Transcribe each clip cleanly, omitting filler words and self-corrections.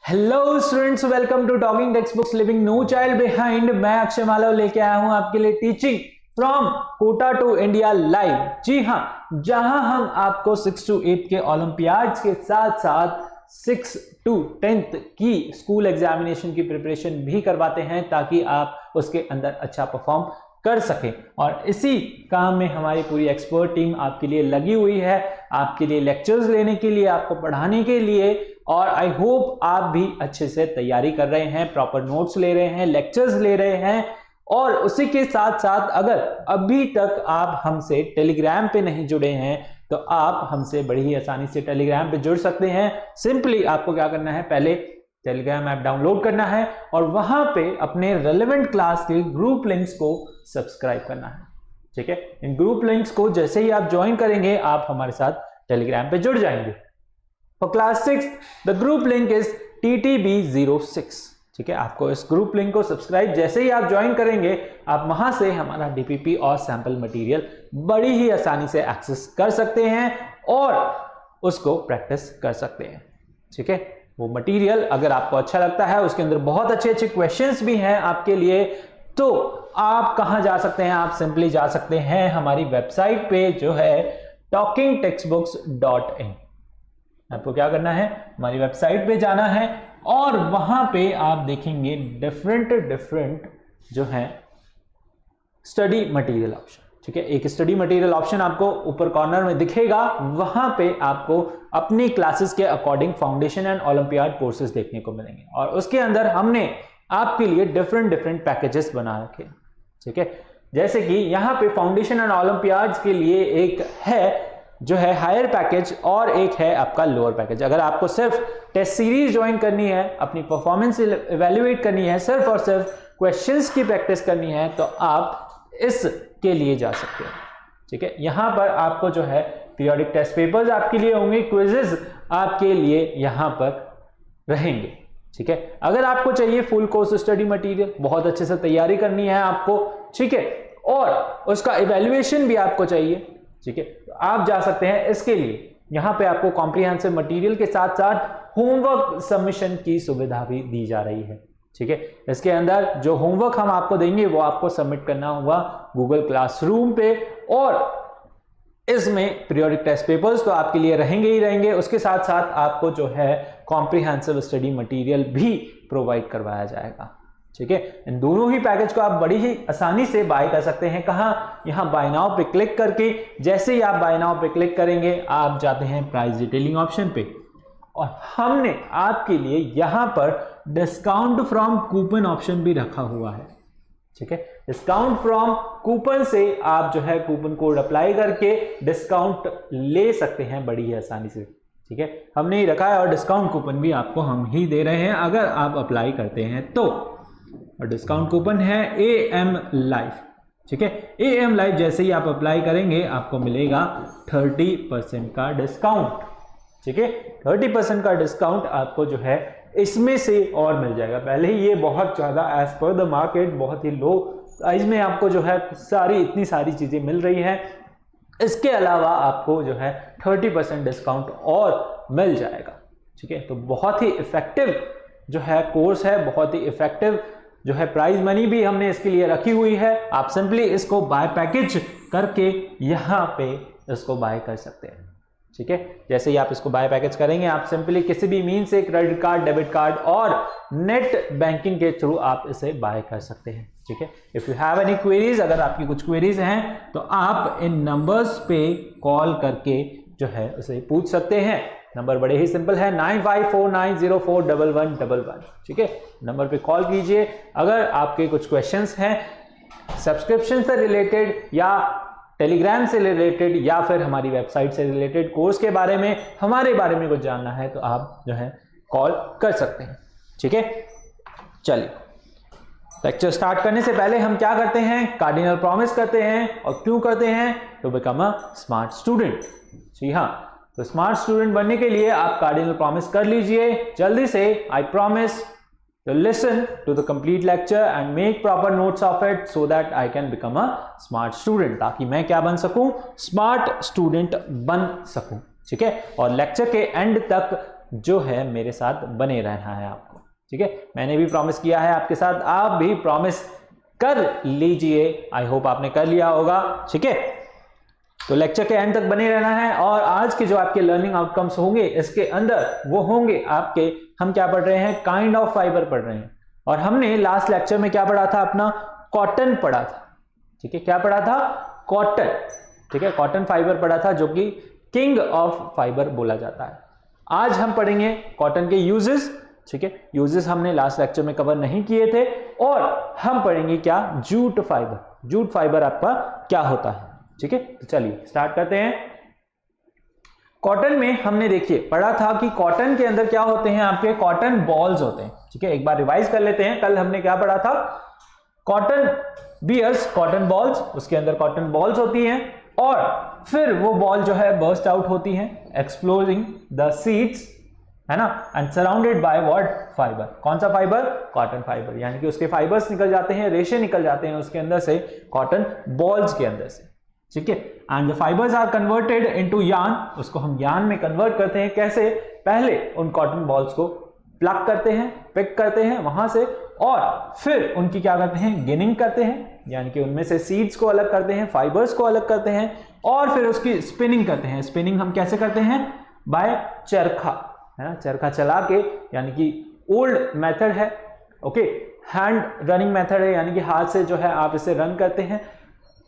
Hello students, welcome to talking text books living no child behind. मैं अक्षय मालव लेके आया हूं आपके लिए teaching from Kota to India live. जी हां, जहां हम आपको 6 to 8 के ओलंपियाड्स के साथ साथ 6 to 10th की स्कूल एग्जामिनेशन की प्रिपरेशन भी करवाते हैं ताकि आप उसके अंदर अच्छा परफॉर्म कर सके। और इसी काम में हमारी पूरी एक्सपर्ट टीम आपके लिए लगी हुई है, आपके लिए लेक्चर्स लेने के लिए, आपको पढ़ाने के लिए। और आई होप आप भी अच्छे से तैयारी कर रहे हैं, प्रॉपर नोट्स ले रहे हैं, लेक्चर्स ले रहे हैं। और उसी के साथ साथ अगर अभी तक आप हमसे टेलीग्राम पे नहीं जुड़े हैं तो आप हमसे बड़ी ही आसानी से टेलीग्राम पे जुड़ सकते हैं। सिंपली आपको क्या करना है, पहले टेलीग्राम ऐप डाउनलोड करना है और वहां पे अपने रेलेवेंट क्लास के ग्रुप लिंक्स को सब्सक्राइब करना है। ठीक है, इन ग्रुप लिंक्स को जैसे ही आप ज्वाइन करेंगे आप हमारे साथ टेलीग्राम पे जुड़ जाएंगे। For class 6 the group link is TTB06। ठीक है, आपको इस ग्रुप लिंक को सब्सक्राइब जैसे ही आप ज्वाइन करेंगे आप वहां से हमारा DPP और सैंपल मटेरियल बड़ी ही आसानी से एक्सेस कर सकते हैं और उसको प्रैक्टिस कर सकते हैं। ठीक है, वो मटेरियल अगर आपको अच्छा लगता है, उसके अंदर बहुत अच्छे अच्छे क्वेश्चंस भी हैं आपके लिए, तो आप कहां जा सकते हैं, आप सिंपली जा सकते हैं हमारी वेबसाइट पे जो है talkingtextbooks.in। आपको क्या करना है, हमारी वेबसाइट पे जाना है और वहां पे आप देखेंगे डिफरेंट जो है स्टडी मटेरियल ऑप्शन। ठीक है, एक स्टडी मटेरियल ऑप्शन आपको ऊपर कॉर्नर में दिखेगा, वहां पे आपको अपनी क्लासेस के according foundation and olympiad courses देखने को मिलेंगे और उसके अंदर हमने आपके लिए डिफरेंट पैकेजेस बना रखे। ठीक है, जैसे कि यहाँ पे फाउंडेशन एंड ओलंपियाड्स के लिए एक है जो है हायर पैकेज और एक है आपका लोअर पैकेज। अगर आपको सिर्फ टेस्ट सीरीज ज्वाइन करनी है, अपनी परफॉर्मेंस इवेल्युएट करनी है, सिर्फ और सिर्फ क्वेश्चंस की प्रैक्टिस करनी है, तो आप इसके लिए जा सकते हैं। ठीक है, यहां पर आपको जो है पीरियोडिक टेस्ट पेपर्स आपके लिए होंगे, क्विजेस आपके लिए यहां पर रहेंगे। ठीक है, अगर आपको चाहिए फुल कोर्स स्टडी मटेरियल, बहुत अच्छे से तैयारी करनी है आपको, ठीक है, और उसका इवैल्यूएशन भी आपको चाहिए, ठीक है, तो आप जा सकते हैं इसके लिए। यहां पे आपको कॉम्प्रिहेंसिव मटेरियल के साथ साथ होमवर्क सबमिशन की सुविधा भी दी जा रही है। ठीक है, इसके अंदर जो होमवर्क हम आपको देंगे वो आपको सबमिट करना होगा गूगल क्लासरूम पे और इसमें पीरियोडिक टेस्ट पेपर्स तो आपके लिए रहेंगे ही रहेंगे, उसके साथ साथ आपको जो है कॉम्प्रिहेंसिव स्टडी मटेरियल भी प्रोवाइड करवाया जाएगा। ठीक है, इन दोनों ही पैकेज को आप बड़ी ही आसानी से बाय कर सकते हैं। कहां, यहां बाय नाउ पे क्लिक करके, जैसे ही आप बाय नाउ पे क्लिक करेंगे आप जाते हैं प्राइस डिटेलिंग ऑप्शन पे और हमने आपके लिए यहां पर डिस्काउंट फ्रॉम कूपन ऑप्शन भी रखा हुआ है। ठीक है, डिस्काउंट फ्रॉम कूपन से आप जो है कूपन कोड अप्लाई करके डिस्काउंट ले सकते हैं बड़ी ही आसानी से। ठीक है, हमने ही रखा है और डिस्काउंट कूपन भी आपको हम ही दे रहे हैं अगर आप अप्लाई करते हैं तो। और डिस्काउंट कूपन है AM लाइव। ठीक है, AM लाइव जैसे ही आप अप्लाई करेंगे आपको मिलेगा 30% का डिस्काउंट। ठीक है, 30% का डिस्काउंट आपको जो है इसमें से और मिल जाएगा। पहले ही ये बहुत ज्यादा एज पर द मार्केट बहुत ही लो प्राइस में आपको जो है इतनी सारी चीजें मिल रही है, इसके अलावा आपको जो है 30% डिस्काउंट और मिल जाएगा। ठीक है, तो बहुत ही इफेक्टिव जो है कोर्स है, बहुत ही इफेक्टिव जो है प्राइस मनी भी हमने इसके लिए रखी हुई है। आप सिंपली इसको बाय पैकेज करके यहाँ पे इसको बाय कर सकते हैं। ठीक है, जैसे ही आप इसको बाय पैकेज करेंगे आप सिंपली किसी भी मीन से क्रेडिट कार्ड, डेबिट कार्ड और नेट बैंकिंग के थ्रू आप इसे बाय कर सकते हैं। ठीक है, if you have any queries, अगर आपकी कुछ क्वेरीज हैं तो आप इन नंबर्स पे कॉल करके जो है उसे पूछ सकते हैं। नंबर बड़े ही सिंपल है, 9549041111। ठीक है, नंबर पे कॉल कीजिए अगर आपके कुछ क्वेश्चंस हैं सब्सक्रिप्शन से रिलेटेड या टेलीग्राम से रिलेटेड या फिर हमारी वेबसाइट से रिलेटेड, कोर्स के बारे में, हमारे बारे में कुछ जानना है तो आप जो है कॉल कर सकते हैं। ठीक है, चलिए लेक्चर स्टार्ट करने से पहले हम क्या करते हैं, कार्डिनल प्रॉमिस करते हैं। और क्यों करते हैं, to become a smart student. जी हाँ, तो स्मार्ट स्टूडेंट बनने के लिए आप कार्डिनल प्रॉमिस कर लीजिए जल्दी से। I promise to listen to the complete lecture and make proper notes of it so that I can become a smart student, ताकि मैं क्या बन सकूं, स्मार्ट स्टूडेंट बन सकूं। ठीक है, और लेक्चर के एंड तक जो है मेरे साथ बने रहना है आपको, ठीक है। मैंने भी प्रॉमिस किया है आपके साथ, आप भी प्रॉमिस कर लीजिए। आई होप आपने कर लिया होगा, ठीक है। तो लेक्चर के एंड तक बने रहना है और आज के जो आपके लर्निंग आउटकम्स होंगे इसके अंदर वो होंगे आपके, हम क्या पढ़ रहे हैं, काइंड ऑफ फाइबर पढ़ रहे हैं। और हमने लास्ट लेक्चर में क्या पढ़ा था, अपना कॉटन पढ़ा था, ठीक है। क्या पढ़ा था, कॉटन, ठीक है। कॉटन फाइबर पढ़ा था जो कि किंग ऑफ फाइबर बोला जाता है। आज हम पढ़ेंगे कॉटन के यूजेस, ठीक है। यूजेस हमने लास्ट लेक्चर में कवर नहीं किए थे। और हम पढ़ेंगे क्या, जूट फाइबर। जूट फाइबर आपका क्या होता है, ठीक है। तो चलिए स्टार्ट करते हैं। कॉटन में हमने देखिए पढ़ा था कि कॉटन के अंदर क्या होते हैं, आपके कॉटन बॉल्स होते हैं, ठीक है। एक बार रिवाइज कर लेते हैं। कल हमने क्या पढ़ा था, कॉटन बियर्स, कॉटन बॉल्स, उसके अंदर कॉटन बॉल्स होती हैं और फिर वो बॉल जो है बर्स्ट आउट होती हैं, एक्सप्लोजिंग द सीड्स, है ना, and surrounded by what, fibre. कौन सा फाइबर, कॉटन फाइबर, यानी कि उसके फाइबर्स निकल जाते हैं, रेशे निकल जाते हैं उसके अंदर से, कॉटन बॉल्स के अंदर से, ठीक है। And the fibres are converted into yarn, उसको हम यार्न में कन्वर्ट करते हैं। कैसे, पहले उन कॉटन बॉल्स को प्लग करते हैं, पिक करते हैं वहां से, और फिर उनकी क्या करते हैं, गिनिंग करते हैं, यानी कि उनमें से सीड्स को अलग करते हैं, फाइबर्स को अलग करते हैं, और फिर उसकी स्पिनिंग करते हैं। स्पिनिंग हम कैसे करते हैं, बाय चरखा, है ना, चरखा चला के, यानी कि ओल्ड मेथड है, ओके, हैंड रनिंग मेथड है, यानी कि हाथ से जो है आप इसे रन करते हैं।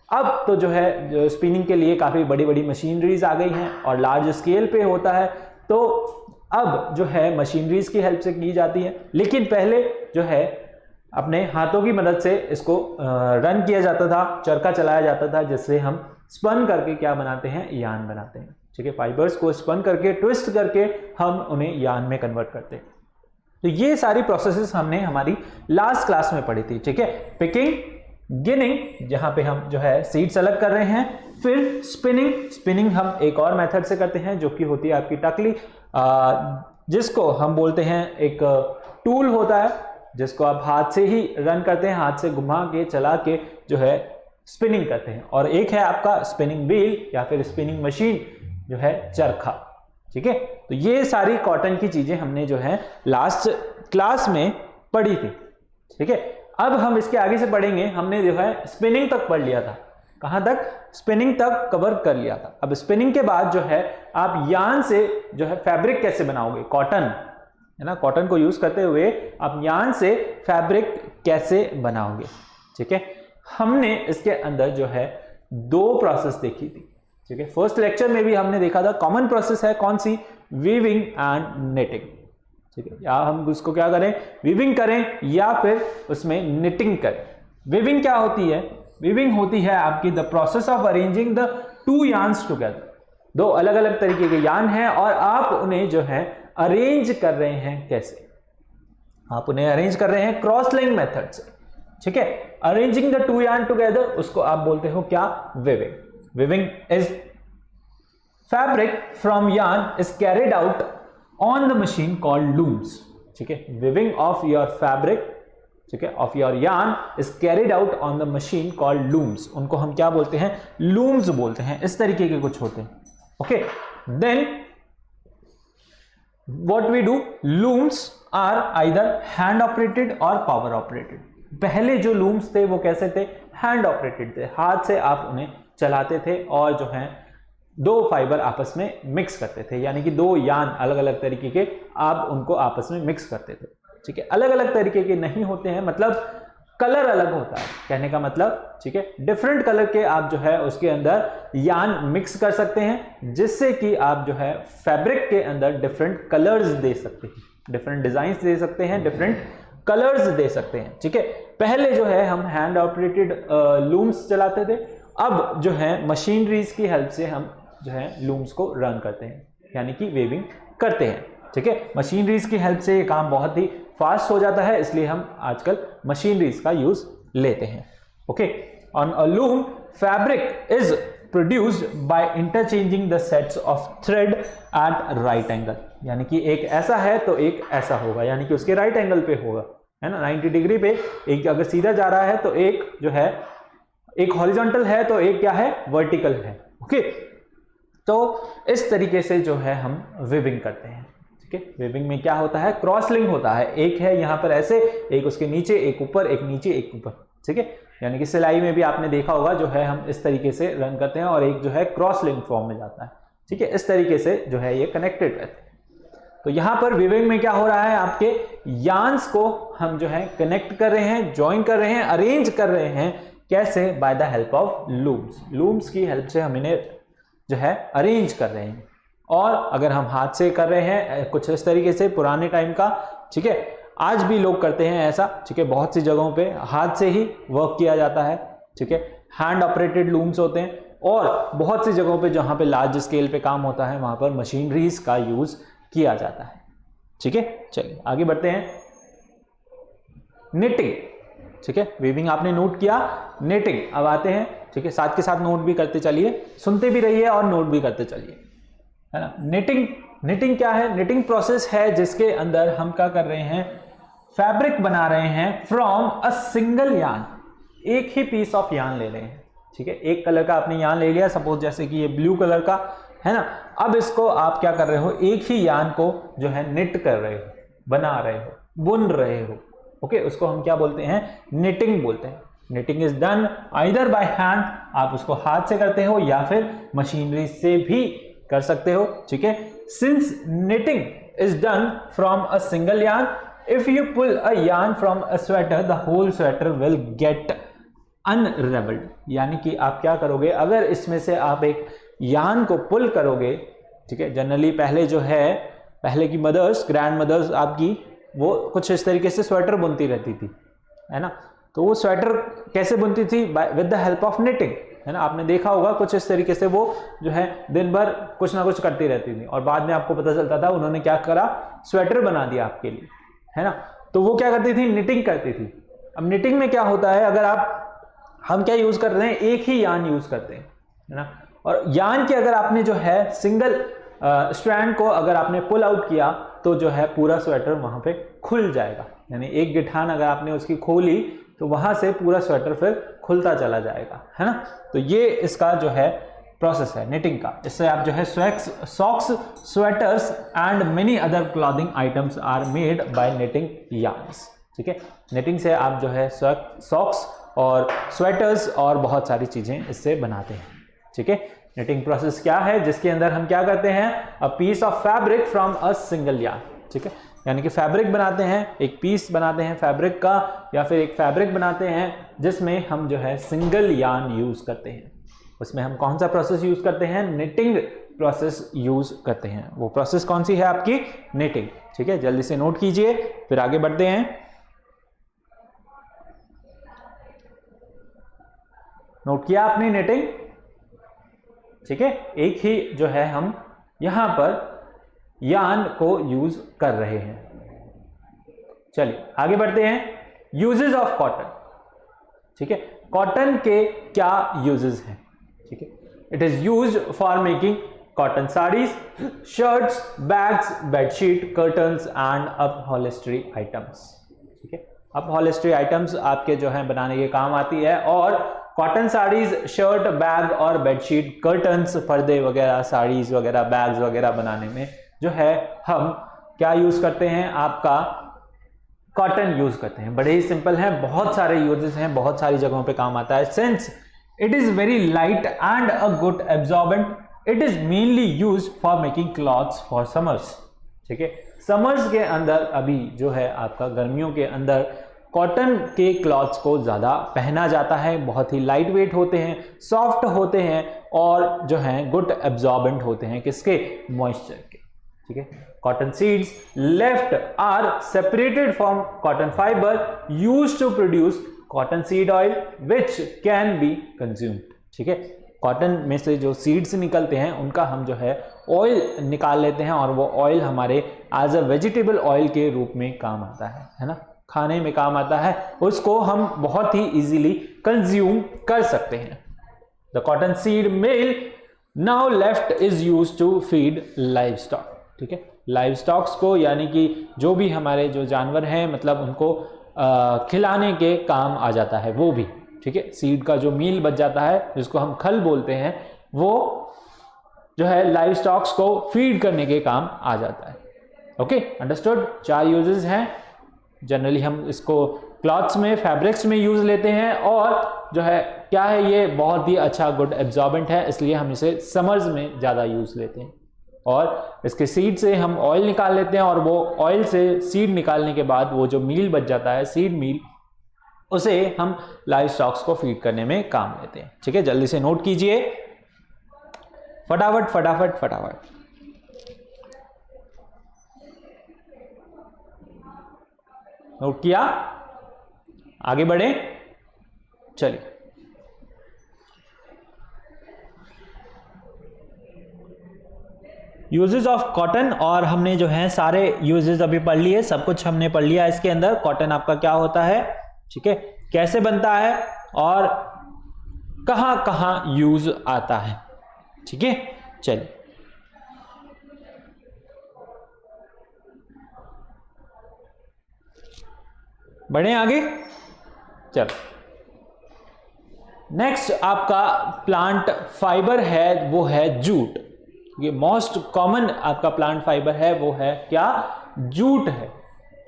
अब तो जो है जो स्पिनिंग के लिए काफी बड़ी बड़ी मशीनरीज आ गई हैं और लार्ज स्केल पे होता है, तो अब जो है मशीनरीज की हेल्प से की जाती है। लेकिन पहले जो है अपने हाथों की मदद से इसको रन किया जाता था, चरखा चलाया जाता था, जिससे हम स्पन करके क्या बनाते हैं, यार्न बनाते हैं, ठीक है। फाइबर्स को स्पन करके, ट्विस्ट करके हम उन्हें यार्न में कन्वर्ट करते हैं। तो ये सारी प्रोसेसेस हमने हमारी लास्ट क्लास में पढ़ी थी, ठीक है। पिकिंग, गिनिंग, जहां पे हम जो है सीड्स अलग कर रहे हैं, फिर स्पिनिंग, स्पिनिंग हम एक और मेथड से करते हैं जो कि होती है आपकी टकली, जिसको हम बोलते हैं, एक टूल होता है जिसको आप हाथ से ही रन करते हैं, हाथ से घुमा के चला के जो है स्पिनिंग करते हैं। और एक है आपका स्पिनिंग व्हील या फिर स्पिनिंग मशीन जो है चरखा, ठीक है। तो ये सारी कॉटन की चीजें हमने जो है लास्ट क्लास में पढ़ी थी, ठीक है। अब हम इसके आगे से पढ़ेंगे। हमने जो है स्पिनिंग तक पढ़ लिया था, कहां तक, स्पिनिंग तक कवर कर लिया था। अब स्पिनिंग के बाद जो है आप यार्न से जो है फैब्रिक कैसे बनाओगे, कॉटन, है ना, कॉटन को यूज करते हुए आप यार्न से फैब्रिक कैसे बनाओगे, ठीक है। हमने इसके अंदर जो है दो प्रोसेस देखी थी, ठीक है। फर्स्ट लेक्चर में भी हमने देखा था, कॉमन प्रोसेस है कौन सी, वीविंग एंड निटिंग, ठीक है। या हम उसको क्या करें, वीविंग करें या फिर उसमें निटिंग करें। वीविंग क्या होती है, वीविंग होती है आपकी the process of arranging the two yarns together. दो अलग अलग तरीके के यार्न हैं और आप उन्हें जो है अरेंज कर रहे हैं। कैसे, आप उन्हें अरेंज कर रहे हैं, क्रॉस लिंक मेथड से, ठीक है। Arranging the two yarn together, उसको आप बोलते हो क्या, weaving. Weaving is fabric from yarn is carried out on the machine called looms, ठीक है। वीविंग ऑफ योर फैब्रिक, ठीक है, of your yarn is carried out on the machine called looms. उनको हम क्या बोलते हैं, लूम्स बोलते हैं। इस तरीके के कुछ होते हैं, okay. Then what we do, looms are either hand operated और पावर ऑपरेटेड। पहले जो लूम्स थे वो कैसे थे, हैंड ऑपरेटेड थे, हाथ से आप उन्हें चलाते थे और जो है दो फाइबर आपस में मिक्स करते थे, यानी कि दो यार्न अलग अलग तरीके के आप उनको आपस में मिक्स करते थे, ठीक है। अलग अलग तरीके के नहीं होते हैं, मतलब कलर अलग होता है, कहने का मतलब, ठीक है। डिफरेंट कलर के आप जो है उसके अंदर यार्न मिक्स कर सकते हैं, जिससे कि आप जो है फैब्रिक के अंदर डिफरेंट कलर्स दे सकते हैं, डिफरेंट डिजाइन दे सकते हैं, डिफरेंट कलर्स दे सकते हैं, ठीक है। पहले जो है हम हैंड ऑपरेटेड लूम्स चलाते थे, अब जो है मशीनरीज की हेल्प से हम जो है लूम्स को रन करते हैं, यानी कि वेविंग करते हैं, ठीक है। मशीनरीज की हेल्प से ये काम बहुत ही फास्ट हो जाता है, इसलिए हम आजकल मशीनरीज का यूज लेते हैं, okay. On a loom fabric is produced by interchanging the sets of thread at right angle, यानी कि एक ऐसा है तो एक ऐसा होगा, यानी कि उसके राइट एंगल पे होगा, है ना, 90 डिग्री पे। एक अगर सीधा जा रहा है तो एक जो है, एक हॉरिजॉन्टल है तो एक क्या है, वर्टिकल है, ओके। तो इस तरीके से जो है हम वीविंग करते हैं, ठीक है। वेविंग में क्या होता है, क्रॉस लिंक होता है, एक है यहाँ पर ऐसे, एक उसके नीचे, एक ऊपर, एक नीचे, एक ऊपर, ठीक है। यानी कि सिलाई में भी आपने देखा होगा जो है हम इस तरीके से रन करते हैं और एक जो है क्रॉस लिंक फॉर्म में जाता है, ठीक है। इस तरीके से जो है ये कनेक्टेड रहते हैं। तो यहां पर वीविंग में क्या हो रहा है, आपके यार्न्स को हम जो है कनेक्ट कर रहे हैं, ज्वाइन कर रहे हैं, अरेंज कर रहे हैं। कैसे, by the help of looms. Looms की हेल्प से हम इन्हें जो है अरेंज कर रहे हैं। और अगर हम हाथ से कर रहे हैं कुछ इस तरीके से पुराने टाइम का, ठीक है, आज भी लोग करते हैं ऐसा, ठीक है। बहुत सी जगहों पे हाथ से ही वर्क किया जाता है, ठीक है। हैंड ऑपरेटेड लूम्स होते हैं और बहुत सी जगहों पे जहां पे लार्ज स्केल पे काम होता है वहां पर मशीनरीज का यूज किया जाता है, ठीक है। चलिए आगे बढ़ते हैं। निटिंग, ठीक है, वीविंग आपने नोट किया, निटिंग अब आते हैं, ठीक है। साथ के साथ नोट भी करते चलिए, सुनते भी रहिए और नोट भी करते चलिए, है ना। निटिंग क्या है, निटिंग प्रोसेस है जिसके अंदर हम क्या कर रहे हैं, फैब्रिक बना रहे हैं फ्रॉम अ सिंगल यार्न। एक ही पीस ऑफ यार्न ले रहे हैं, ठीक है। एक कलर का आपने यार्न ले लिया, सपोज जैसे कि ये ब्लू कलर का है ना। अब इसको आप क्या कर रहे हो, एक ही यार्न को जो है निट कर रहे हो, बना रहे हो, बुन रहे हो, ओके। उसको हम क्या बोलते हैं, निटिंग बोलते हैं। Knitting is done either by hand, आप उसको हाथ से करते हो या फिर मशीनरी से भी कर सकते हो, ठीक है। Since knitting is done from a single yarn, if you pull a yarn from a sweater the whole sweater will get unravelled. यानी कि आप क्या करोगे, अगर इसमें से आप एक यार्न को पुल करोगे, ठीक है। जनरली पहले जो है, पहले की मदर्स, ग्रैंड मदर्स आपकी, वो कुछ इस तरीके से स्वेटर बुनती रहती थी, है ना। तो वो स्वेटर कैसे बुनती थी, with the help of knitting, है ना। आपने देखा होगा कुछ इस तरीके से वो जो है दिन भर कुछ ना कुछ करती रहती थी और बाद में आपको पता चलता था उन्होंने क्या करा, स्वेटर बना दिया आपके लिए, है ना। तो वो क्या करती थी, निटिंग करती थी। अब निटिंग में क्या होता है, अगर हम क्या यूज कर रहे हैं, एक ही यार्न यूज करते हैं, है ना। और यार्न की अगर आपने जो है सिंगल स्ट्रैंड को अगर आपने पुल आउट किया तो जो है पूरा स्वेटर वहां पे खुल जाएगा। यानी एक गिठान अगर आपने उसकी खोली तो वहां से पूरा स्वेटर फिर खुलता चला जाएगा, है ना। तो ये इसका जो है प्रोसेस है निटिंग का। इससे आप जो है socks, sweaters and many other clothing items are made by knitting yarns, ठीक है। निटिंग से आप जो है सॉक्स और स्वेटर्स और बहुत सारी चीजें इससे बनाते हैं, ठीक है। निटिंग प्रोसेस क्या है, जिसके अंदर हम क्या करते हैं, a piece of fabric from a single yarn, ठीक है। यानी कि फैब्रिक बनाते हैं, एक पीस बनाते हैं फैब्रिक का, या फिर एक फैब्रिक बनाते हैं जिसमें हम जो है सिंगल यार्न यूज करते हैं। उसमें हम कौन सा प्रोसेस यूज करते हैं, निटिंग प्रोसेस यूज करते हैं। वो प्रोसेस कौन सी है आपकी, निटिंग, ठीक है। जल्दी से नोट कीजिए, फिर आगे बढ़ते हैं। नोट किया आपने निटिंग, ठीक है। एक ही जो है हम यहां पर यार्न को यूज कर रहे हैं। चलिए आगे बढ़ते हैं। यूजेस ऑफ कॉटन, ठीक है। कॉटन के क्या यूजेस हैं, ठीक है। It is used for making cotton saris, shirts, bags, bedsheet, curtains and upholstery items, ठीक है। अपहोल्स्ट्री आइटम्स आपके जो है बनाने के काम आती है। और कॉटन साड़ीज, शर्ट, बैग और बेडशीट, कर्टन्स, पर्दे वगैरह, साड़ीज वगैरह, बैग्स वगैरह बनाने में जो है हम क्या यूज करते हैं, आपका कॉटन यूज करते हैं। बड़े ही सिंपल है, बहुत सारे यूजेस हैं, बहुत सारी जगहों पे काम आता है। Since it is very light and a good absorbent, it is mainly used for making clothes for summers, ठीक है। समर्स के अंदर अभी जो है आपका गर्मियों के अंदर कॉटन के क्लॉथ्स को ज़्यादा पहना जाता है। बहुत ही लाइट वेट होते हैं, सॉफ्ट होते हैं और जो हैं गुड एब्जॉर्बेंट होते हैं किसके, मॉइस्चर के, ठीक है। Cotton seeds left are separated from cotton fibre used to produce cotton seed oil which can be consumed, ठीक है। कॉटन में से जो सीड्स निकलते हैं उनका हम जो है ऑयल निकाल लेते हैं और वो ऑयल हमारे एज अ वेजिटेबल ऑयल के रूप में काम आता है ना, खाने में काम आता है। उसको हम बहुत ही इजीली कंज्यूम कर सकते हैं। The cotton seed meal now left is used to feed livestock, ठीक है। लाइव स्टॉक्स को यानी कि जो भी हमारे जो जानवर हैं, मतलब उनको खिलाने के काम आ जाता है वो भी, ठीक है। सीड का जो मील बच जाता है जिसको हम खल बोलते हैं, वो जो है लाइव स्टॉक्स को फीड करने के काम आ जाता है। Okay, understood. 4 यूजेस हैं। जनरली हम इसको क्लॉथ्स में, फैब्रिक्स में यूज लेते हैं, और जो है क्या है, ये बहुत ही अच्छा गुड एब्जॉर्बेंट है, इसलिए हम इसे समर्स में ज़्यादा यूज लेते हैं। और इसके सीड से हम ऑयल निकाल लेते हैं, और वो ऑयल से सीड निकालने के बाद वो जो मील बच जाता है, सीड मील, उसे हम लाइव स्टॉक्स को फीड करने में काम लेते हैं। ठीक है, जल्दी से नोट कीजिए, फटाफट फटाफट फटाफट। नोट किया, आगे बढ़े, चलिए। यूजेस ऑफ कॉटन, और हमने जो है सारे यूजेस अभी पढ़ लिए, सब कुछ हमने पढ़ लिया इसके अंदर। कॉटन आपका क्या होता है, ठीक है, कैसे बनता है, और कहां कहां यूज आता है। ठीक है, चलिए बढ़े आगे। चलो, नेक्स्ट आपका प्लांट फाइबर है, वो है जूट। ये मोस्ट कॉमन आपका प्लांट फाइबर है, वो है क्या, जूट है।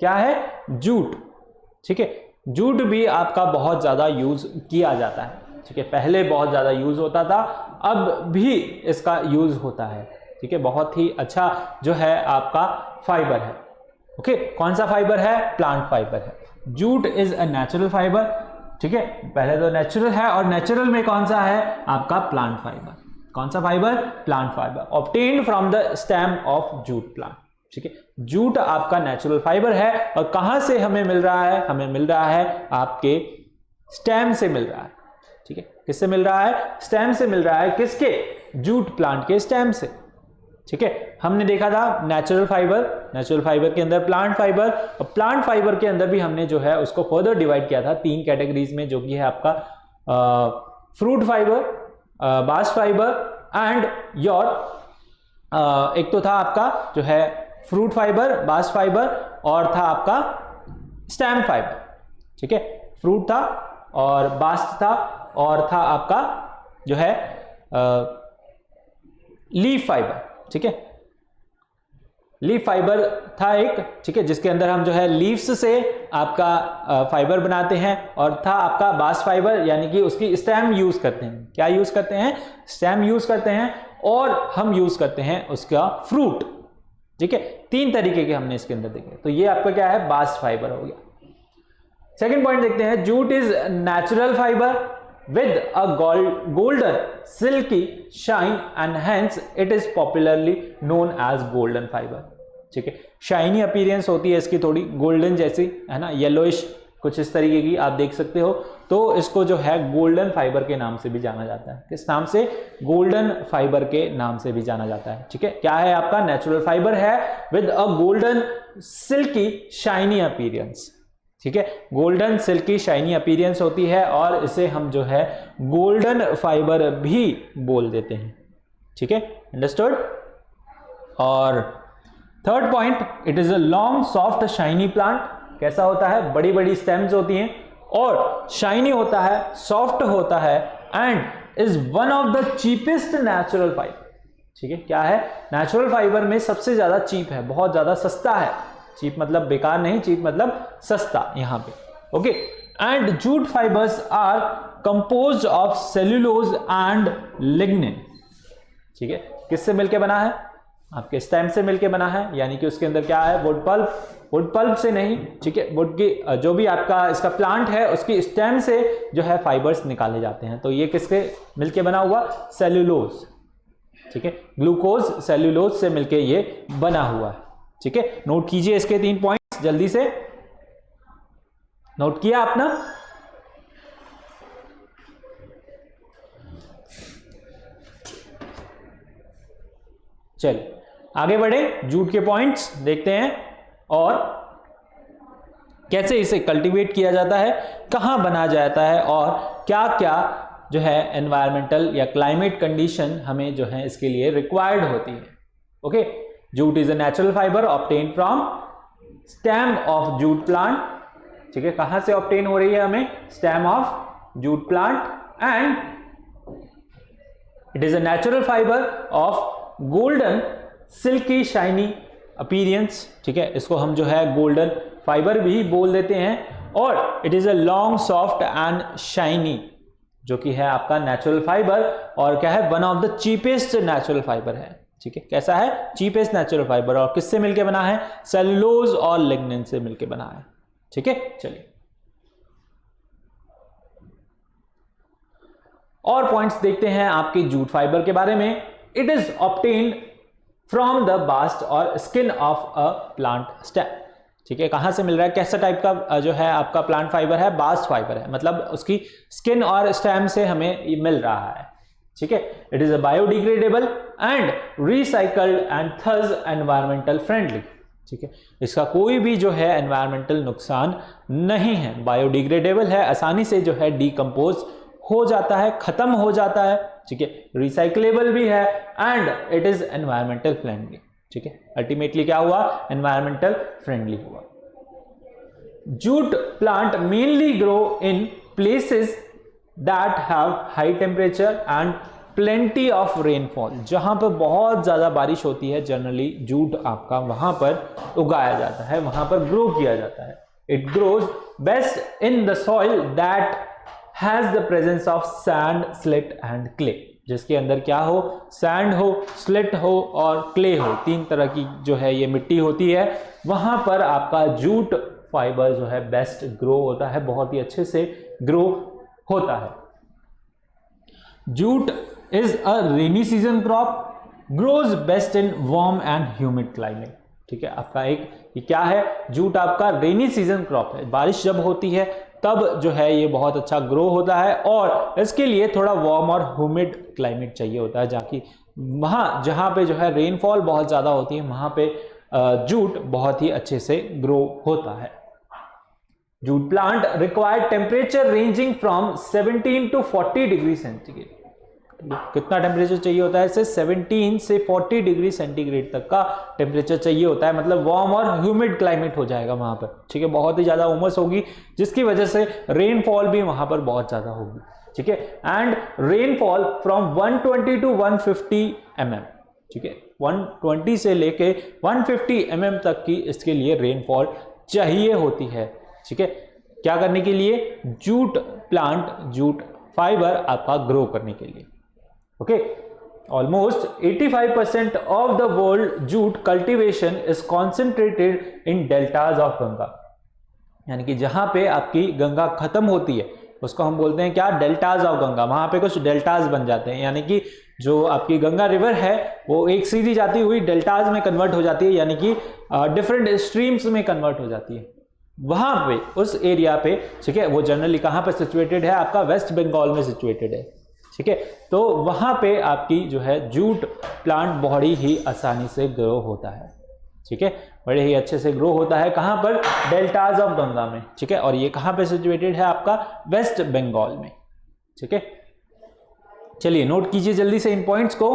क्या है, जूट। ठीक है, जूट भी आपका बहुत ज्यादा यूज किया जाता है। ठीक है, पहले बहुत ज्यादा यूज होता था, अब भी इसका यूज होता है। ठीक है, बहुत ही अच्छा जो है आपका फाइबर है। ओके, कौन सा फाइबर है, प्लांट फाइबर है। Jute is a natural fibre. ठीक है, पहले तो नेचुरल है, और नेचुरल में कौन सा है आपका, प्लांट फाइबर। कौन सा fibre, plant fibre, obtained from the stem of jute plant. ठीक है, जूट आपका नेचुरल फाइबर है, और कहां से हमें मिल रहा है, हमें मिल रहा है आपके स्टेम से मिल रहा है। ठीक है, किससे मिल रहा है, स्टेम से मिल रहा है, किसके, जूट प्लांट के स्टेम से। ठीक है, हमने देखा था नेचुरल फाइबर, नेचुरल फाइबर के अंदर प्लांट फाइबर, और प्लांट फाइबर के अंदर भी हमने जो है उसको फर्दर डिवाइड किया था 3 कैटेगरीज में, जो कि है आपका fruit fibre, bast fibre, and your एक तो था आपका जो है फ्रूट फाइबर, बास्ट फाइबर, और था आपका स्टेम फाइबर। ठीक है, फ्रूट था और बास्ट था, और था आपका जो है लीफ फाइबर। ठीक है, लीफ फाइबर था एक। ठीक है, जिसके अंदर हम जो है लीव्स से आपका फाइबर बनाते हैं, और था आपका बास्ट फाइबर, यानी कि उसकी स्टेम यूज करते हैं। क्या यूज करते हैं, स्टेम यूज करते हैं, और हम यूज करते हैं उसका फ्रूट। ठीक है, 3 तरीके के हमने इसके अंदर देखे। तो ये आपका क्या है, बास्ट फाइबर हो गया। सेकेंड पॉइंट देखते हैं, jute is natural fibre with a golden silky shine and hence it is popularly known as golden fiber। ठीक है, शाइनी अपीयरेंस होती है इसकी, थोड़ी गोल्डन जैसी, है ना, येलोइश कुछ इस तरीके की आप देख सकते हो। तो इसको जो है गोल्डन फाइबर के नाम से भी जाना जाता है। किस नाम से, गोल्डन फाइबर के नाम से भी जाना जाता है। ठीक है, क्या है आपका, नेचुरल फाइबर है with a golden silky shiny appearance. ठीक है, गोल्डन सिल्की शाइनी अपीयरेंस होती है, और इसे हम जो है गोल्डन फाइबर भी बोल देते हैं। ठीक है, अंडरस्टूड। और third point, it is a long soft shiny plant. कैसा होता है, बड़ी बड़ी स्टेम्स होती हैं, और शाइनी होता है, सॉफ्ट होता है, and is one of the cheapest natural fibre. ठीक है, क्या है, नेचुरल फाइबर में सबसे ज्यादा चीप है, बहुत ज्यादा सस्ता है। चीप मतलब बेकार नहीं, चीप मतलब सस्ता यहां पे। Okay, and jute fibres are composed of cellulose and lignin. ठीक है, किससे मिलके बना है, आपके स्टेम से मिलके बना है, यानी कि उसके अंदर क्या है, वुड पल्प, वुड पल्प से नहीं। ठीक है, वुड की जो भी आपका इसका प्लांट है, उसकी स्टेम से जो है फाइबर्स निकाले जाते हैं। तो ये किसके मिलके बना हुआ, सेल्यूलोज। ठीक है, ग्लूकोज सेल्यूलोज से मिलके ये बना हुआ है। ठीक है, नोट कीजिए इसके 3 पॉइंट्स, जल्दी से नोट किया आपने। चलिए आगे बढ़े, जूट के पॉइंट्स देखते हैं, और कैसे इसे कल्टीवेट किया जाता है, कहां बना जाता है, और क्या क्या जो है एनवायरमेंटल या क्लाइमेट कंडीशन हमें जो है इसके लिए रिक्वायर्ड होती है। Okay, jute is a natural fibre obtain from stem of jute plant. ठीक है, कहां से ऑब्टेन हो रही है हमें, stem of jute plant, and it is a natural fibre of golden silky shiny appearance, ठीक है, इसको हम जो है गोल्डन फाइबर भी बोल देते हैं। और it is a long soft and shiny, जो कि है आपका नेचुरल फाइबर, और क्या है, one of the cheapest natural fibre है, ठीक है। कैसा है, चीपेस्ट नेचुरल फाइबर, और किससे मिलके बना है, सेलुलोज और लिग्निन से मिलके बना है, ठीक है। चलिए और पॉइंट्स देखते हैं आपके जूट फाइबर के बारे में। It is obtained from the bast और skin of a plant stem, ठीक है। कहां से मिल रहा है, कैसा टाइप का जो है आपका प्लांट फाइबर है, बास्ट फाइबर है, मतलब उसकी स्किन और स्टेम से हमें ये मिल रहा है, ठीक है। It is a biodegradable and recycled and thus environmental friendly, ठीक है। इसका कोई भी जो है एनवायरमेंटल नुकसान नहीं है, बायोडिग्रेडेबल है, आसानी से जो है डीकंपोज हो जाता है, खत्म हो जाता है, ठीक है। रिसाइकलेबल भी है and it is environmental friendly, ठीक है। अल्टीमेटली क्या हुआ, एनवायरमेंटल फ्रेंडली हुआ। Jute plant mainly grow in places that have high temperature and plenty of rainfall, जहां पर बहुत ज्यादा बारिश होती है, जनरली जूट आपका वहां पर उगाया जाता है, वहां पर ग्रो किया जाता है। It grows best in the soil that has the presence of sand, slit and clay, जिसके अंदर क्या हो, सैंड हो, स्लिट हो और क्ले हो, तीन तरह की जो है ये मिट्टी होती है, वहां पर आपका जूट फाइबर जो है बेस्ट ग्रो होता है, बहुत ही अच्छे से ग्रो होता है। Jute is a rainy season crop, grows best in warm and humid climate, ठीक है। आपका एक ये क्या है, जूट आपका रेनी सीजन क्रॉप है, बारिश जब होती है तब जो है ये बहुत अच्छा ग्रो होता है, और इसके लिए थोड़ा वार्म और ह्यूमिड क्लाइमेट चाहिए होता है, जाकि वहां जहां पे जो है रेनफॉल बहुत ज्यादा होती है, वहां पे जूट बहुत ही अच्छे से ग्रो होता है। Jute plant required temperature ranging from 17 to 40 degree centigrade, कितना टेम्परेचर चाहिए होता है इसे, 17 से 40 डिग्री सेंटीग्रेड तक का टेम्परेचर चाहिए होता है, मतलब वार्म और ह्यूमिड क्लाइमेट हो जाएगा वहां पर, ठीक है। बहुत ही ज्यादा उमस होगी, जिसकी वजह से रेनफॉल भी वहां पर बहुत ज्यादा होगी, ठीक है। And rainfall from 120 to 150 mm, ठीक है, 120 से लेके 150 mm तक की इसके लिए रेनफॉल चाहिए होती है, ठीक है। क्या करने के लिए, जूट प्लांट, जूट फाइबर आपका ग्रो करने के लिए, okay. Almost 85% of the world jute cultivation is concentrated in deltas of Ganga, यानी कि जहां पे आपकी गंगा खत्म होती है उसको हम बोलते हैं क्या, डेल्टाज ऑफ गंगा, वहां पे कुछ डेल्टाज बन जाते हैं, यानी कि जो आपकी गंगा रिवर है वो एक सीधी जाती हुई डेल्टाज में कन्वर्ट हो जाती है, यानी कि डिफरेंट स्ट्रीम्स में कन्वर्ट हो जाती है, वहां पे उस एरिया पे, ठीक है। वो जनरली कहां पे सिचुएटेड है, आपका वेस्ट बंगाल में सिचुएटेड है, ठीक है। तो वहां पे आपकी जो है जूट प्लांट बड़ी ही आसानी से ग्रो होता है, ठीक है, बड़े ही अच्छे से ग्रो होता है, कहां पर, डेल्टाज ऑफ गंगा में, ठीक है। और ये कहां पे सिचुएटेड है, आपका वेस्ट बंगाल में, ठीक है। चलिए नोट कीजिए जल्दी से इन पॉइंट्स को,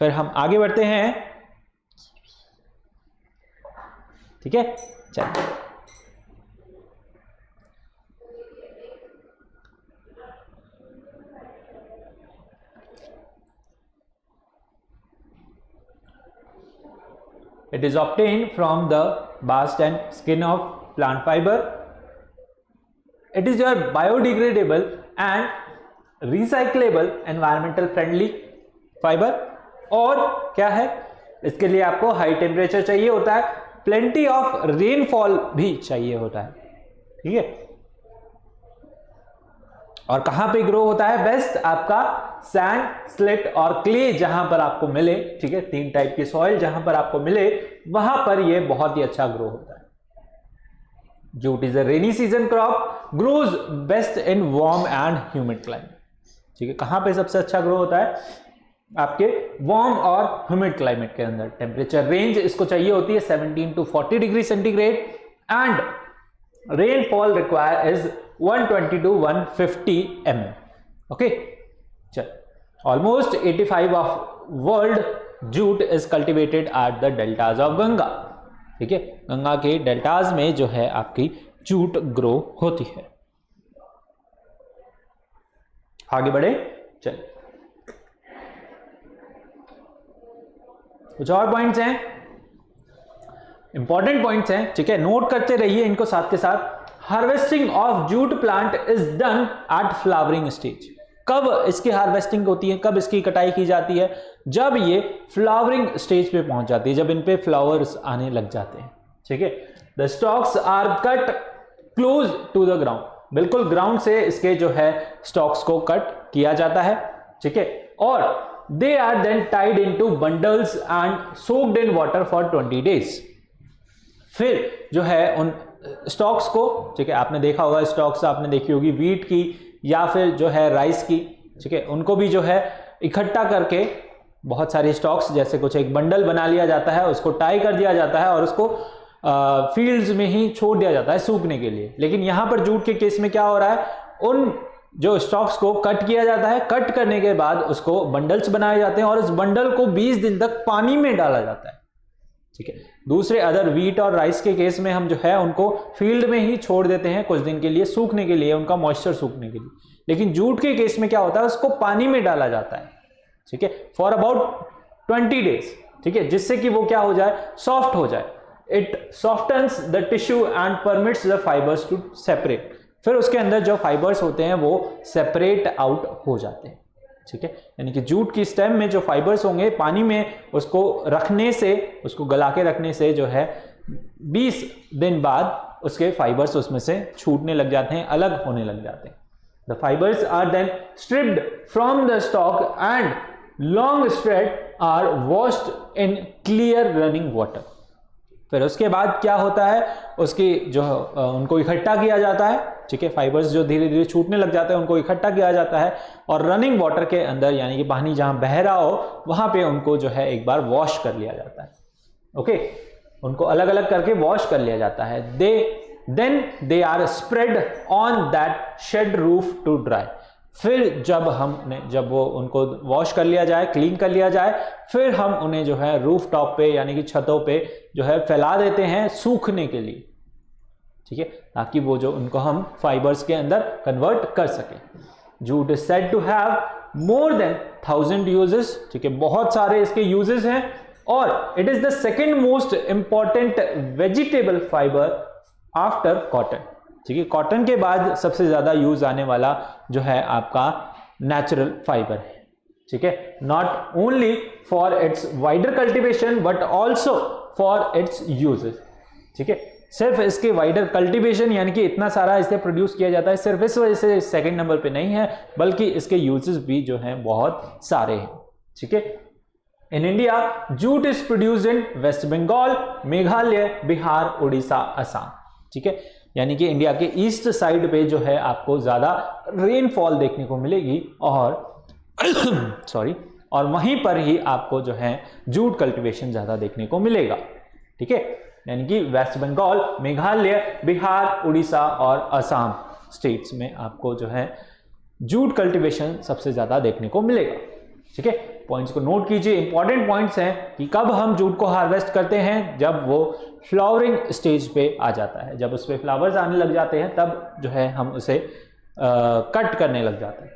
फिर हम आगे बढ़ते हैं, ठीक है। चलिए it is obtained from the bast and skin of plant fiber. It is your biodegradable and recyclable environmental friendly fiber, और क्या है, इसके लिए आपको हाई टेम्परेचर चाहिए होता है, प्लेंटी ऑफ रेनफॉल भी चाहिए होता है, ठीक है। और कहां पे ग्रो होता है, बेस्ट आपका सैंड, स्लिट और क्ले जहां पर आपको मिले, ठीक है, तीन टाइप की सॉइल जहां पर आपको मिले वहां पर ये बहुत ही अच्छा ग्रो होता है। Jute is a rainy season crop, grows best in warm and humid climate, ठीक है। कहां पे सबसे अच्छा ग्रो होता है, आपके वार्म और ह्यूमिड क्लाइमेट के अंदर। टेम्परेचर रेंज इसको चाहिए होती है 17 to 40 degree centigrade, and rainfall require is 120 to 150 mm, okay. चल, almost 85 of world jute is cultivated at the deltas of Ganga, ठीक है। गंगा के डेल्टाज में जो है आपकी जूट ग्रो होती है। आगे बढ़े, चल कुछ और पॉइंट्स हैं, इंपॉर्टेंट पॉइंट्स हैं, ठीक है, नोट करते रहिए इनको साथ के साथ। Harvesting of jute plant is done at flowering stage. कब इसकी हार्वेस्टिंग होती है, कब इसकी कटाई की जाती है? जब ये फ्लावरिंग स्टेज पे पहुंच जाती है, जब इन पे फ्लावर्स आने लग जाते हैं, ठीक है। The stalks are cut close to the ground, बिल्कुल ग्राउंड से इसके जो है स्टॉक्स को कट किया जाता है, ठीक है। और they are then tied into bundles and soaked in water for 20 days. फिर जो है उन स्टॉक्स को, ठीक है, आपने देखा होगा स्टॉक्स आपने देखी होगी वीट की या फिर जो है राइस की, ठीक है, उनको भी जो है इकट्ठा करके बहुत सारे स्टॉक्स जैसे कुछ एक बंडल बना लिया जाता है, उसको टाई कर दिया जाता है और उसको फील्ड्स में ही छोड़ दिया जाता है सूखने के लिए। लेकिन यहां पर जूट के केस में क्या हो रहा है, उन जो स्टॉक्स को कट किया जाता है, कट करने के बाद उसको बंडल्स बनाए जाते हैं और उस बंडल को 20 दिन तक पानी में डाला जाता है, ठीक है। दूसरे अदर वीट और राइस के केस में हम जो है उनको फील्ड में ही छोड़ देते हैं कुछ दिन के लिए सूखने के लिए, उनका मॉइस्चर सूखने के लिए। लेकिन जूट के केस में क्या होता है, उसको पानी में डाला जाता है, ठीक है, फॉर अबाउट 20 डेज, ठीक है, जिससे कि वो क्या हो जाए, सॉफ्ट हो जाए। It softens the tissue and permits the fibres to separate. फिर उसके अंदर जो फाइबर्स होते हैं वो सेपरेट आउट हो जाते हैं, ठीक है। यानी कि जूट की स्टेम में जो फाइबर्स होंगे पानी में उसको रखने से, उसको गला के रखने से जो है 20 दिन बाद उसके फाइबर्स उसमें से छूटने लग जाते हैं, अलग होने लग जाते हैं। The fibres are then stripped from the stalk and long strands are washed in clear running water. फिर उसके बाद क्या होता है, उसकी जो उनको इकट्ठा किया जाता है, ठीक है, फाइबर्स जो धीरे धीरे छूटने लग जाते हैं उनको इकट्ठा किया जाता है और रनिंग वाटर के अंदर यानी कि पानी जहां बह रहा हो वहां पे उनको जो है एक बार वॉश कर लिया जाता है, ओके, उनको अलग अलग करके वॉश कर लिया जाता है। Then they are spread on that shed roof to dry. फिर जब वो उनको वॉश कर लिया जाए, क्लीन कर लिया जाए, फिर हम उन्हें जो है रूफ टॉप पे यानी कि छतों पे जो है फैला देते हैं सूखने के लिए, ठीक है, ताकि वो जो उनको हम फाइबर्स के अंदर कन्वर्ट कर सके। Jute is said to have more than 1000 uses, ठीक है, बहुत सारे इसके यूजेस हैं और it is the second most important vegetable fibre after cotton, ठीक है। कॉटन के बाद सबसे ज्यादा यूज आने वाला जो है आपका नेचुरल फाइबर है, ठीक है, not only for its wider cultivation but also for its uses, ठीक है। सिर्फ इसके वाइडर कल्टीवेशन यानी कि इतना सारा इसे प्रोड्यूस किया जाता है सिर्फ इस वजह से सेकंड नंबर पे नहीं है, बल्कि इसके यूजेस भी जो हैं बहुत सारे हैं, ठीक है। In India jute is produced in West Bengal, Meghalaya, Bihar, Orissa, Assam, ठीक है। यानी कि इंडिया के ईस्ट साइड पे जो है आपको ज्यादा रेनफॉल देखने को मिलेगी और सॉरी, और वहीं पर ही आपको जो है जूट कल्टीवेशन ज्यादा देखने को मिलेगा, ठीक है। यानी कि वेस्ट बंगाल, मेघालय, बिहार, उड़ीसा और असम स्टेट्स में आपको जो है जूट कल्टीवेशन सबसे ज्यादा देखने को मिलेगा, ठीक है। पॉइंट्स को नोट कीजिए, इंपॉर्टेंट पॉइंट्स हैं कि कब हम जूट को हार्वेस्ट करते हैं, जब वो फ्लावरिंग स्टेज पे आ जाता है, जब उस पे फ्लावर्स आने लग जाते हैं तब जो है हम उसे कट करने लग जाते हैं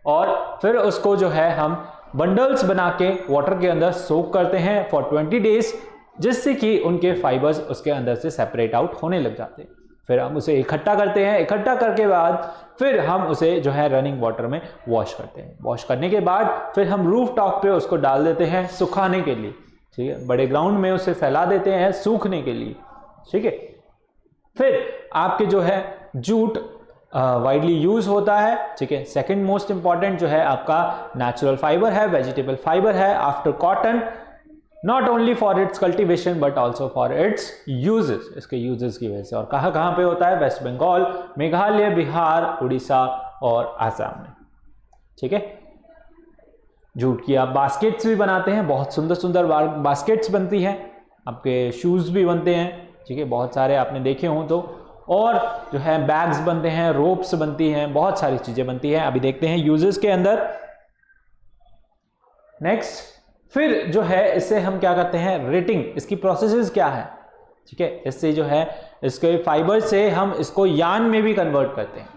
और फिर उसको जो है हम बंडल्स बना के वाटर के अंदर सोक करते हैं फॉर 20 डेज, जिससे कि उनके फाइबर्स उसके अंदर से सेपरेट आउट होने लग जाते हैं। फिर हम उसे इकट्ठा करते हैं, इकट्ठा करके बाद फिर हम उसे जो है रनिंग वाटर में वॉश करते हैं। वॉश करने के बाद फिर हम रूफ टॉप पे उसको डाल देते हैं सुखाने के लिए, ठीक है, बड़े ग्राउंड में उसे फैला देते हैं सूखने के लिए, ठीक है। फिर आपके जो है जूट वाइडली यूज होता है, ठीक है। सेकंड मोस्ट इंपॉर्टेंट जो है आपका नेचुरल फाइबर है, वेजिटेबल फाइबर है after cotton, not only for its cultivation but also for its uses, इसके यूजेस की वजह से। और कहाँ पे होता है, वेस्ट बंगाल, मेघालय, बिहार, उड़ीसा और आसाम में, ठीक है। जूट की आप बास्केट्स भी बनाते हैं, बहुत सुंदर सुंदर बास्केट्स बनती हैं, आपके शूज भी बनते हैं, ठीक है, बहुत सारे आपने देखे हों तो, और जो है बैग्स बनते हैं, रोप्स बनती हैं, बहुत सारी चीजें बनती हैं। अभी देखते हैं यूजेस के अंदर। नेक्स्ट, फिर जो है इससे हम क्या करते हैं, रेटिंग, इसकी प्रोसेसेस क्या है, ठीक है। इससे जो है इसके फाइबर से हम इसको यान में भी कन्वर्ट करते हैं,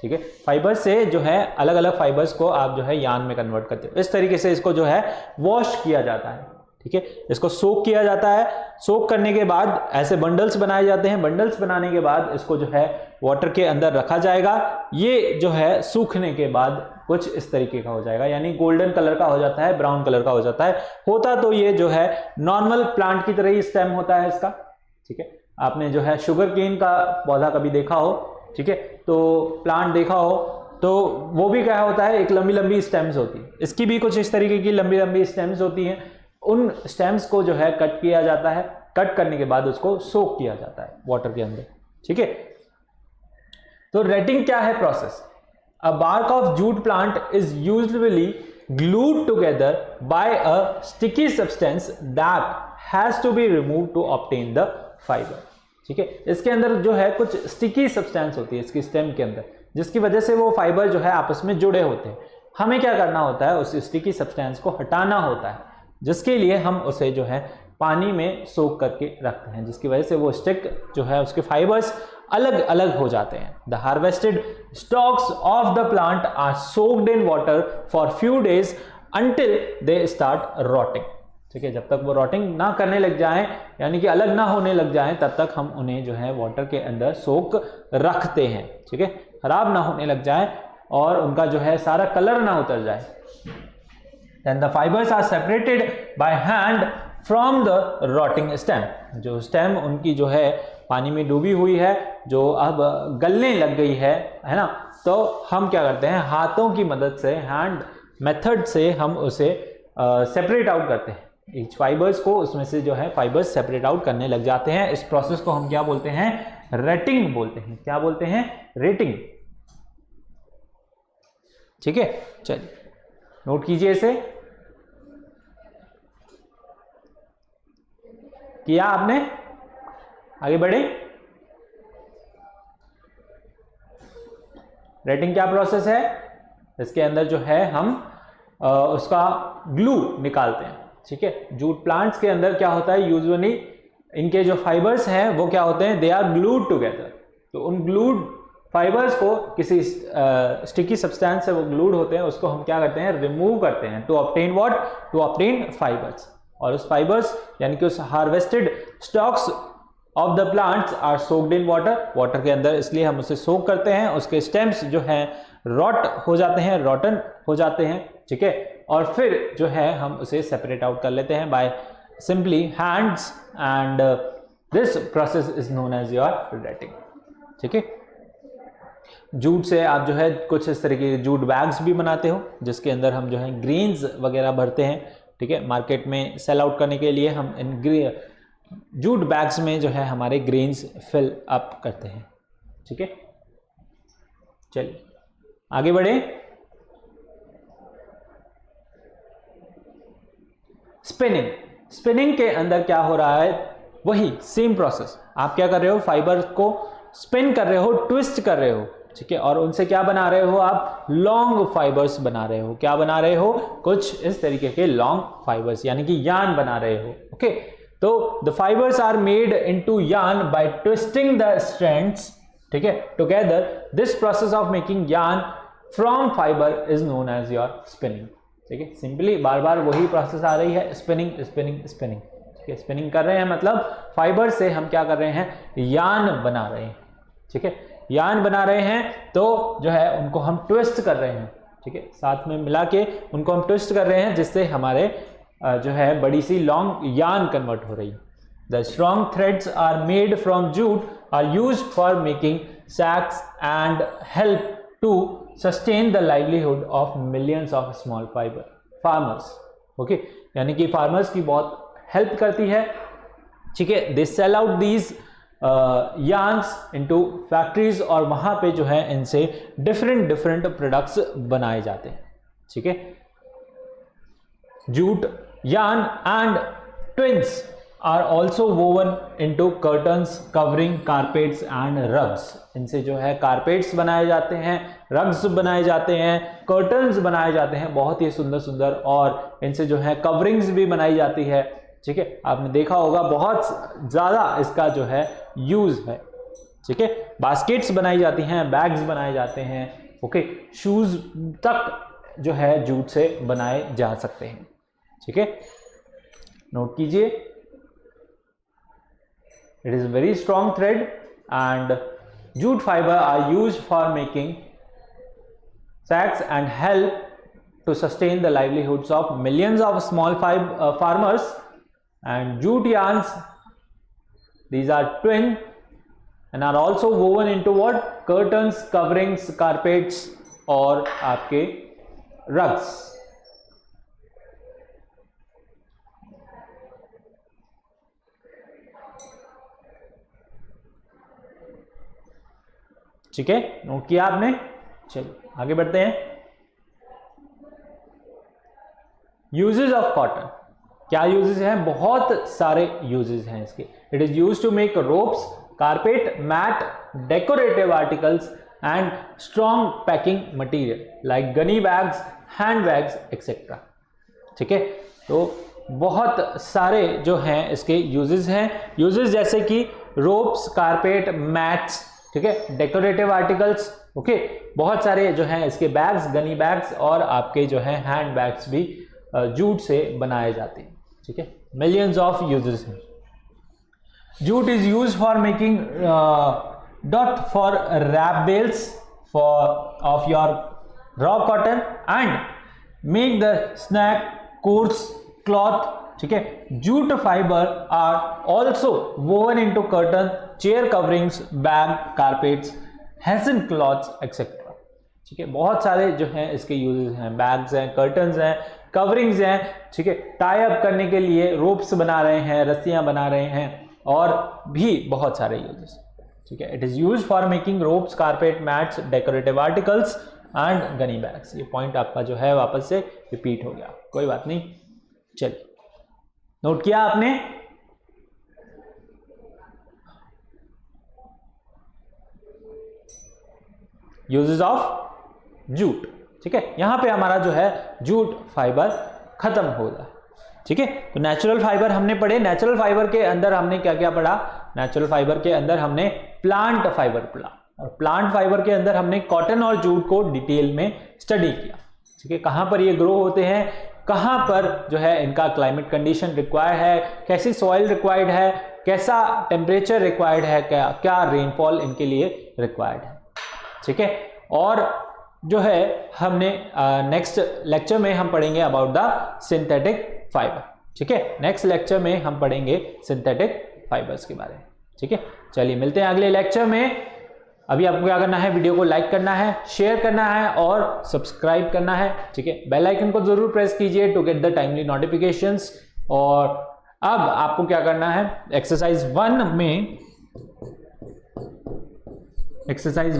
ठीक है। फाइबर से जो है अलग अलग फाइबर्स को आप जो है यान में कन्वर्ट करते हो, इस तरीके से इसको जो है वॉश किया जाता है, ठीक है। इसको सोक किया जाता है, सोक करने के बाद ऐसे बंडल्स बनाए जाते हैं, बंडल्स बनाने के बाद इसको जो है वाटर के अंदर रखा जाएगा। ये जो है सूखने के बाद कुछ इस तरीके का हो जाएगा, यानी गोल्डन कलर का हो जाता है, ब्राउन कलर का हो जाता है। होता तो ये जो है नॉर्मल प्लांट की तरह ही स्टेम होता है इसका, ठीक है। आपने जो है शुगर केन का पौधा कभी देखा हो, ठीक है, तो प्लांट देखा हो तो वो भी क्या होता है, एक लंबी लंबी स्टेम्स होती है, इसकी भी कुछ इस तरीके की लंबी लंबी स्टेम्स होती हैं। उन स्टेम्स को जो है कट किया जाता है, कट करने के बाद उसको सोक किया जाता है वाटर के अंदर, ठीक है। तो रेटिंग क्या है process? A bark of jute plant is usually glued together by a sticky substance that has to be removed to obtain the fibre, ठीक है। इसके अंदर जो है कुछ स्टिकी सब्सटेंस होती है इसकी स्टेम के अंदर, जिसकी वजह से वो फाइबर जो है आपस में जुड़े होते हैं। हमें क्या करना होता है, उस स्टिकी सब्सटेंस को हटाना होता है, जिसके लिए हम उसे जो है पानी में सोक करके रखते हैं, जिसकी वजह से वो स्टिक जो है उसके फाइबर्स अलग अलग हो जाते हैं। The harvested stalks of the plant are soaked in water for few days until they start rotting, ठीक है। जब तक वो रॉटिंग ना करने लग जाएं, यानी कि अलग ना होने लग जाएं, तब तक हम उन्हें जो है वाटर के अंदर सोक रखते हैं, ठीक है। खराब ना होने लग जाएं और उनका जो है सारा कलर ना उतर जाए। Then the fibers are separated by hand from the rotting stem. जो स्टेम उनकी जो है पानी में डूबी हुई है, जो अब गलने लग गई है ना, तो हम क्या करते हैं, हाथों की मदद से, हैंड मेथड से हम उसे सेपरेट आउट करते हैं। इच फाइबर्स को उसमें से जो है फाइबर्स सेपरेट आउट करने लग जाते हैं। इस प्रोसेस को हम क्या बोलते हैं, रेटिंग बोलते हैं। क्या बोलते हैं, रेटिंग, ठीक है। चलिए नोट कीजिए इसे, किया आपने, आगे बढ़े। रेटिंग क्या प्रोसेस है, इसके अंदर जो है हम उसका ग्लू निकालते हैं, ठीक है। जूट प्लांट्स के अंदर क्या होता है, यूजुअली इनके जो फाइबर्स हैं वो क्या होते हैं, दे आर ग्लूड टुगेदर। तो उन ग्लूड फाइबर्स को किसी स्टिकी सब्सटेंस से वो ग्लूड होते हैं, उसको हम क्या करते हैं, रिमूव करते हैं, to obtain what, to obtain fibres. और उस फाइबर्स यानी कि उस harvested stalks of the plants are soaked in water, water के अंदर इसलिए हम उसे सोक करते हैं। उसके स्टेम्स जो हैं रॉट हो जाते हैं, रॉटन हो जाते हैं, ठीक है। और फिर जो है हम उसे सेपरेट आउट कर लेते हैं by simply hands, and this process is known as your retting, ठीक है। जूट से आप जो है कुछ इस तरीके के जूट बैग्स भी बनाते हो, जिसके अंदर हम जो है ग्रेन्स वगैरह भरते हैं, ठीक है। मार्केट में सेल आउट करने के लिए हम इन जूट बैग्स में जो है हमारे ग्रेन्स फिल अप करते हैं, ठीक है। चलिए आगे बढ़े। स्पिनिंग, स्पिनिंग के अंदर क्या हो रहा है, वही सेम प्रोसेस। आप क्या कर रहे हो, फाइबर को स्पिन कर रहे हो, ट्विस्ट कर रहे हो, ठीक है। और उनसे क्या बना रहे हो आप, लॉन्ग फाइबर्स बना रहे हो। क्या बना रहे हो, कुछ इस तरीके के लॉन्ग फाइबर्स, यानी कि यार्न बना रहे हो, ओके। तो the fibres are made into yarn by twisting the strands, ठीक है, together. This process of making yarn from fibre is known as your spinning, ठीक है। सिंपली बार बार वही प्रोसेस आ रही है, स्पिनिंग स्पिनिंग स्पिनिंग, ठीक है। स्पिनिंग कर रहे हैं मतलब फाइबर से हम क्या कर रहे हैं, यार्न बना रहे हैं, ठीक है। यार्न बना रहे हैं तो जो है उनको हम ट्विस्ट कर रहे हैं, ठीक है। साथ में मिला के उनको हम ट्विस्ट कर रहे हैं, जिससे हमारे जो है बड़ी सी लॉन्ग यार्न कन्वर्ट हो रही है। The strong threads are made from jute are used for making sacks and help to sustain the livelihood of millions of small fibre farmers, okay. यानी कि फार्मर्स की बहुत हेल्प करती है, ठीक है। They sell out these yarns into factories, और वहां पे जो है इनसे डिफरेंट डिफरेंट प्रोडक्ट्स बनाए जाते हैं, ठीक है। Jute yarn and twins are also woven into curtains covering carpets and rugs. इनसे जो है कारपेट्स बनाए जाते हैं, रग्स बनाए जाते हैं, कर्टन्स बनाए जाते हैं, बहुत ही सुंदर सुंदर। और इनसे जो है कवरिंग्स भी बनाई जाती है, ठीक है। आपने देखा होगा बहुत ज़्यादा इसका जो है यूज़ है, ठीक है। बास्केट्स बनाई जाती हैं, बैग्स बनाए जाते हैं, ओके। शूज़ तक जो है जूट से बनाए जा सकते हैं, ठीक है। नोट कीजिए, it is very strong thread and jute fibre are used for making sacks and help to sustain the livelihoods of millions of small farmers. And jute yarns, these are twin and are also woven into what? Curtains, coverings, carpets और आपके rugs. ठीक है, note किया आपने। चलिए आगे बढ़ते हैं। यूजेस ऑफ कॉटन, क्या यूजेस हैं? बहुत सारे यूजेस हैं इसके। It is used to make ropes, carpet, mat, decorative articles and strong packing material like gunny bags, handbags etcetera. ठीक है, तो बहुत सारे जो हैं इसके यूजेस हैं। यूजेस जैसे कि रोप्स, कारपेट, मैट्स, ठीक है, डेकोरेटिव आर्टिकल्स, ओके, बहुत सारे जो हैं इसके बैग्स, गनी बैग्स और आपके जो हैं हैंड बैग्स भी जूट से बनाए जाते हैं। ठीक है, मिलियंस ऑफ यूजेस हैं। Jute is use for making dot for wrap bales for of your raw cotton and make the snack coarse cloth. ठीक है, jute fibre are also woven into curtain, chair coverings, bag, carpets, hessian cloths etcetera. ठीक है, बहुत सारे जो हैं इसके uses हैं। बैग्स हैं, कर्टन्स हैं, कवरिंग्स हैं, ठीक है, टाई अप करने के लिए रोप्स बना रहे हैं, रस्सियां बना रहे हैं और भी बहुत सारे यूजेस। ठीक है, it is use for making ropes, carpet, mats, decorative articles and Ghani bags. ये पॉइंट आपका जो है वापस से रिपीट हो गया, कोई बात नहीं। चलिए, नोट किया आपने? Uses of jute. ठीक है, यहां पे हमारा जो है जूट फाइबर खत्म हो गया। ठीक है, तो नेचुरल फाइबर हमने पढ़े। नेचुरल फाइबर के अंदर हमने क्या क्या पढ़ा? नेचुरल फाइबर के अंदर हमने प्लांट फाइबर पढ़ा और प्लांट फाइबर के अंदर हमने कॉटन और जूट को डिटेल में स्टडी किया। ठीक है, कहां पर ये ग्रो होते हैं, कहां पर जो है इनका क्लाइमेट कंडीशन रिक्वायर्ड है, कैसी सॉइल रिक्वायर्ड है, कैसा टेम्परेचर रिक्वायर्ड है, क्या रेनफॉल इनके लिए रिक्वायर्ड है। ठीक है, और जो है हमने नेक्स्ट लेक्चर में हम पढ़ेंगे अबाउट द सिंथेटिक फाइबर। ठीक है, नेक्स्ट लेक्चर में हम पढ़ेंगे सिंथेटिक फाइबर्स के बारे में। ठीक है, चलिए मिलते हैं अगले लेक्चर में। अभी आपको क्या करना है? वीडियो को लाइक करना है, शेयर करना है और सब्सक्राइब करना है। ठीक है, बेल आइकन को जरूर प्रेस कीजिए to get the timely notifications. और अब आपको क्या करना है? एक्सरसाइज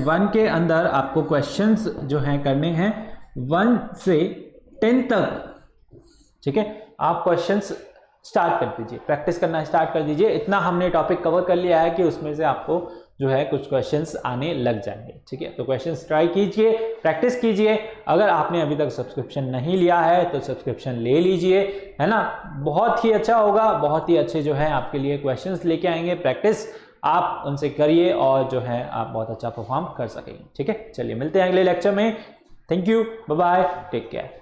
1 के अंदर आपको क्वेश्चंस जो हैं करने हैं 1 से 10 तक। ठीक है, आप क्वेश्चंस स्टार्ट कर दीजिए, प्रैक्टिस करना स्टार्ट कर दीजिए। इतना हमने टॉपिक कवर कर लिया है कि उसमें से आपको जो है कुछ क्वेश्चंस आने लग जाएंगे। ठीक है, तो क्वेश्चंस ट्राई कीजिए, प्रैक्टिस कीजिए। अगर आपने अभी तक सब्सक्रिप्शन नहीं लिया है तो सब्सक्रिप्शन ले लीजिए, है ना, बहुत ही अच्छा होगा। बहुत ही अच्छे जो है आपके लिए क्वेश्चंस लेके आएंगे। प्रैक्टिस आप उनसे करिए और जो है आप बहुत अच्छा परफॉर्म कर सकेंगे। ठीक है, चलिए मिलते हैं अगले लेक्चर में। Thank you, bye bye, take care.